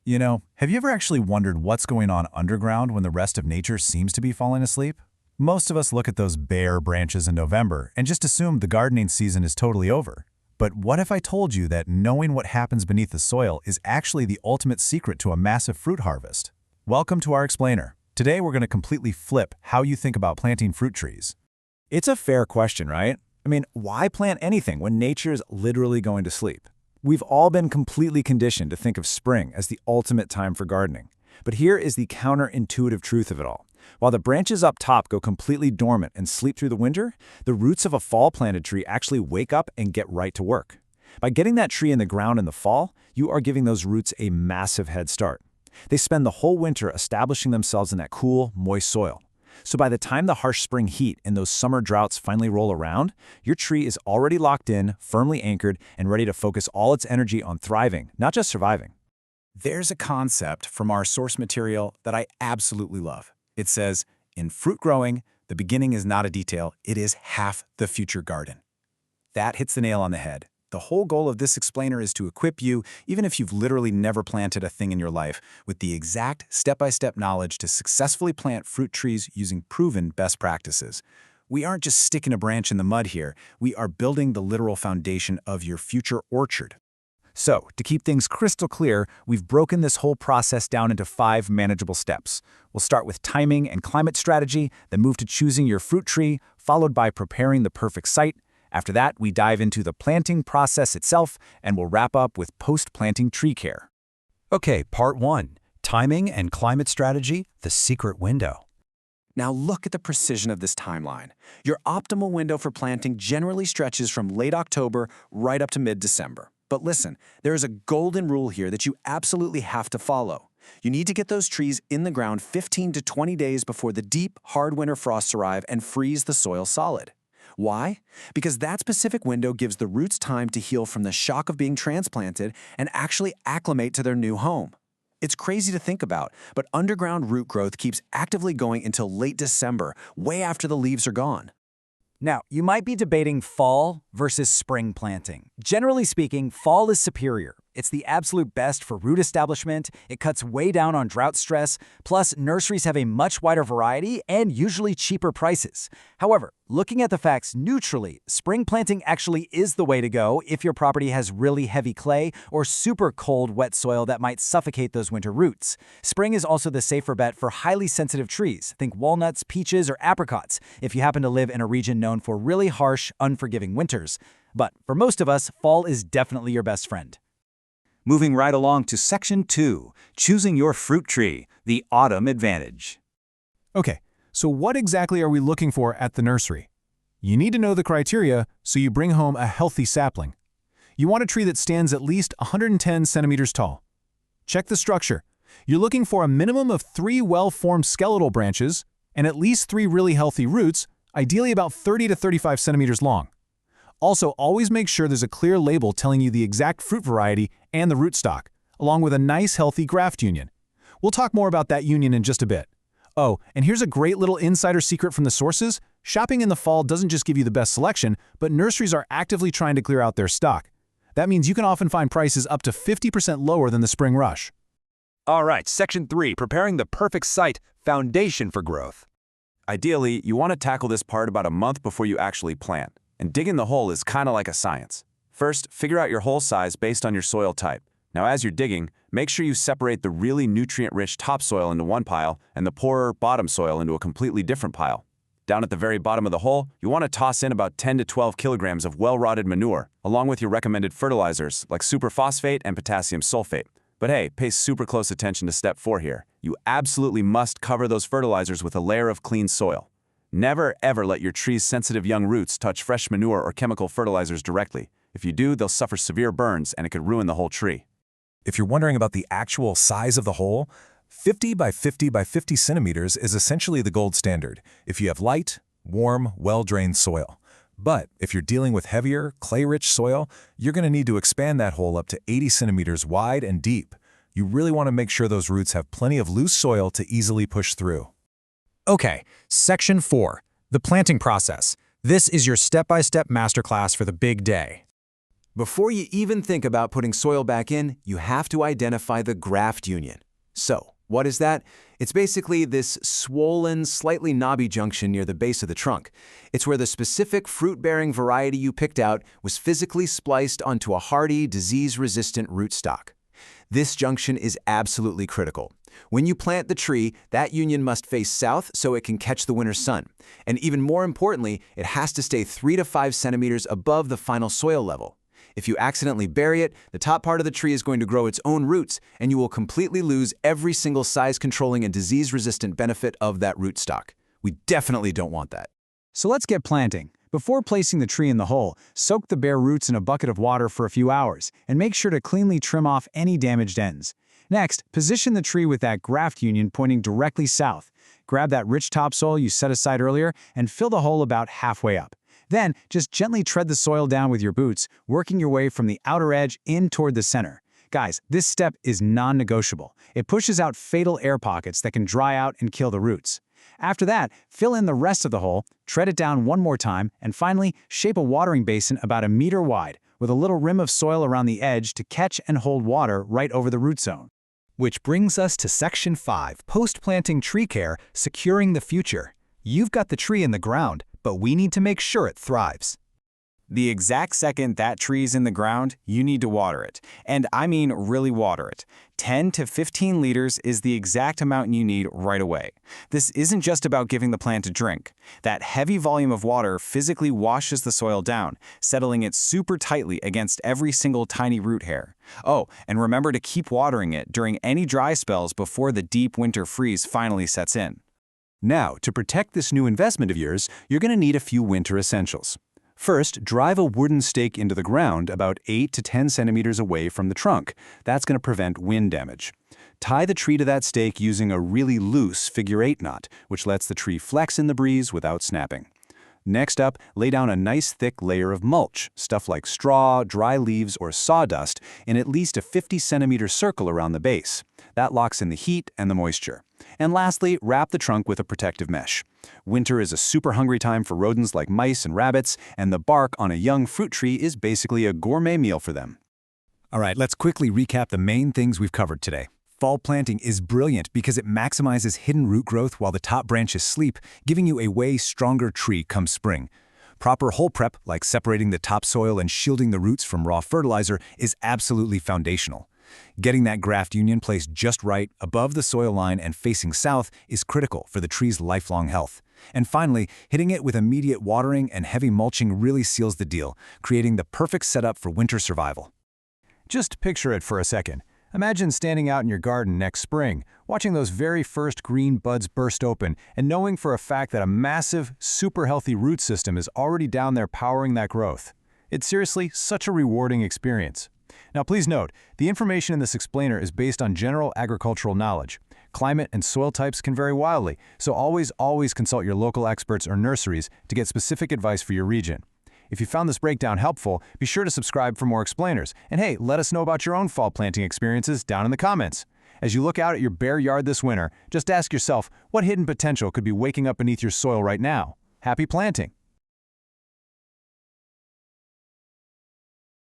Have you ever actually wondered what's going on underground when the rest of nature seems to be falling asleep? Most of us look at those bare branches in November and just assume the gardening season is totally over. But what if I told you that knowing what happens beneath the soil is actually the ultimate secret to a massive fruit harvest? Welcome to our explainer. Today we're going to completely flip how you think about planting fruit trees. It's a fair question, right? Why plant anything when nature is literally going to sleep? We've all been completely conditioned to think of spring as the ultimate time for gardening. But here is the counterintuitive truth of it all. While the branches up top go completely dormant and sleep through the winter, the roots of a fall-planted tree actually wake up and get right to work. By getting that tree in the ground in the fall, you are giving those roots a massive head start. They spend the whole winter establishing themselves in that cool, moist soil. So by the time the harsh spring heat and those summer droughts finally roll around, your tree is already locked in, firmly anchored, and ready to focus all its energy on thriving, not just surviving. There's a concept from our source material that I absolutely love. It says, in fruit growing, the beginning is not a detail, it is half the future garden. That hits the nail on the head. The whole goal of this explainer is to equip you, even if you've literally never planted a thing in your life, with the exact step-by-step knowledge to successfully plant fruit trees using proven best practices. We aren't just sticking a branch in the mud here, we are building the literal foundation of your future orchard. So, to keep things crystal clear, we've broken this whole process down into 5 manageable steps. We'll start with timing and climate strategy, then move to choosing your fruit tree, followed by preparing the perfect site. After that, we dive into the planting process itself, and we'll wrap up with post-planting tree care. Okay, part 1. Timing and climate strategy, the secret window. Now look at the precision of this timeline. Your optimal window for planting generally stretches from late October right up to mid-December. But listen, there is a golden rule here that you absolutely have to follow. You need to get those trees in the ground 15 to 20 days before the deep, hard winter frosts arrive and freeze the soil solid. Why? Because that specific window gives the roots time to heal from the shock of being transplanted and actually acclimate to their new home. It's crazy to think about, but underground root growth keeps actively going until late December, way after the leaves are gone. Now, you might be debating fall versus spring planting. Generally speaking, fall is superior. It's the absolute best for root establishment, it cuts way down on drought stress, plus nurseries have a much wider variety and usually cheaper prices. However, looking at the facts neutrally, spring planting actually is the way to go if your property has really heavy clay or super cold, wet soil that might suffocate those winter roots. Spring is also the safer bet for highly sensitive trees, think walnuts, peaches, or apricots, if you happen to live in a region known for really harsh, unforgiving winters. But for most of us, fall is definitely your best friend. Moving right along to section 2, choosing your fruit tree, the autumn advantage. Okay, so what exactly are we looking for at the nursery? You need to know the criteria, so you bring home a healthy sapling. You want a tree that stands at least 110 centimeters tall. Check the structure. You're looking for a minimum of 3 well-formed skeletal branches and at least 3 really healthy roots, ideally about 30 to 35 centimeters long. Also, always make sure there's a clear label telling you the exact fruit variety and the rootstock, along with a nice healthy graft union. We'll talk more about that union in just a bit. Oh, and here's a great little insider secret from the sources. Shopping in the fall doesn't just give you the best selection, but nurseries are actively trying to clear out their stock. That means you can often find prices up to 50% lower than the spring rush. All right, section 3, preparing the perfect site, foundation for growth. Ideally, you want to tackle this part about a month before you actually plant. And digging the hole is kind of like a science. First, figure out your hole size based on your soil type. Now as you're digging, make sure you separate the really nutrient-rich topsoil into one pile and the poorer bottom soil into a completely different pile. Down at the very bottom of the hole, you want to toss in about 10 to 12 kilograms of well-rotted manure, along with your recommended fertilizers like superphosphate and potassium sulfate. But hey, pay super close attention to step 4 here. You absolutely must cover those fertilizers with a layer of clean soil. Never ever let your tree's sensitive young roots touch fresh manure or chemical fertilizers directly. If you do, they'll suffer severe burns and it could ruin the whole tree. If you're wondering about the actual size of the hole, 50 by 50 by 50 centimeters is essentially the gold standard if you have light, warm, well-drained soil. But if you're dealing with heavier, clay-rich soil, you're going to need to expand that hole up to 80 centimeters wide and deep. You really want to make sure those roots have plenty of loose soil to easily push through. Okay, section 4, the planting process. This is your step-by-step masterclass for the big day. Before you even think about putting soil back in, you have to identify the graft union. So, what is that? It's basically this swollen, slightly knobby junction near the base of the trunk. It's where the specific fruit-bearing variety you picked out was physically spliced onto a hardy, disease-resistant rootstock. This junction is absolutely critical. When you plant the tree, that union must face south so it can catch the winter's sun. And even more importantly, it has to stay 3 to 5 centimeters above the final soil level. If you accidentally bury it, the top part of the tree is going to grow its own roots, and you will completely lose every single size-controlling and disease-resistant benefit of that rootstock. We definitely don't want that. So let's get planting. Before placing the tree in the hole, soak the bare roots in a bucket of water for a few hours, and make sure to cleanly trim off any damaged ends. Next, position the tree with that graft union pointing directly south. Grab that rich topsoil you set aside earlier and fill the hole about halfway up. Then, just gently tread the soil down with your boots, working your way from the outer edge in toward the center. Guys, this step is non-negotiable. It pushes out fatal air pockets that can dry out and kill the roots. After that, fill in the rest of the hole, tread it down one more time, and finally, shape a watering basin about 1 meter wide, with a little rim of soil around the edge to catch and hold water right over the root zone. Which brings us to Section 5, Post-Planting Tree Care, Securing the Future. You've got the tree in the ground, but we need to make sure it thrives. The exact second that tree's in the ground, you need to water it. And I mean really water it. 10 to 15 liters is the exact amount you need right away. This isn't just about giving the plant a drink. That heavy volume of water physically washes the soil down, settling it super tightly against every single tiny root hair. Oh, and remember to keep watering it during any dry spells before the deep winter freeze finally sets in. Now, to protect this new investment of yours, you're going to need a few winter essentials. First, drive a wooden stake into the ground about 8 to 10 centimeters away from the trunk. That's going to prevent wind damage. Tie the tree to that stake using a really loose figure-8 knot, which lets the tree flex in the breeze without snapping. Next up, lay down a nice thick layer of mulch, stuff like straw, dry leaves, or sawdust, in at least a 50-centimeter circle around the base. That locks in the heat and the moisture. And lastly, wrap the trunk with a protective mesh. Winter is a super hungry time for rodents like mice and rabbits, and the bark on a young fruit tree is basically a gourmet meal for them. All right, let's quickly recap the main things we've covered today. Fall planting is brilliant because it maximizes hidden root growth while the top branches sleep, giving you a way stronger tree come spring. Proper hole prep, like separating the topsoil and shielding the roots from raw fertilizer, is absolutely foundational. Getting that graft union placed just right, above the soil line and facing south, is critical for the tree's lifelong health. And finally, hitting it with immediate watering and heavy mulching really seals the deal, creating the perfect setup for winter survival. Just picture it for a second. Imagine standing out in your garden next spring, watching those very first green buds burst open, and knowing for a fact that a massive, super healthy root system is already down there powering that growth. It's seriously such a rewarding experience. Now please note, the information in this explainer is based on general agricultural knowledge. Climate and soil types can vary wildly, so always consult your local experts or nurseries to get specific advice for your region. If you found this breakdown helpful, be sure to subscribe for more explainers. And hey, let us know about your own fall planting experiences down in the comments. As you look out at your bare yard this winter, just ask yourself, what hidden potential could be waking up beneath your soil right now? Happy planting!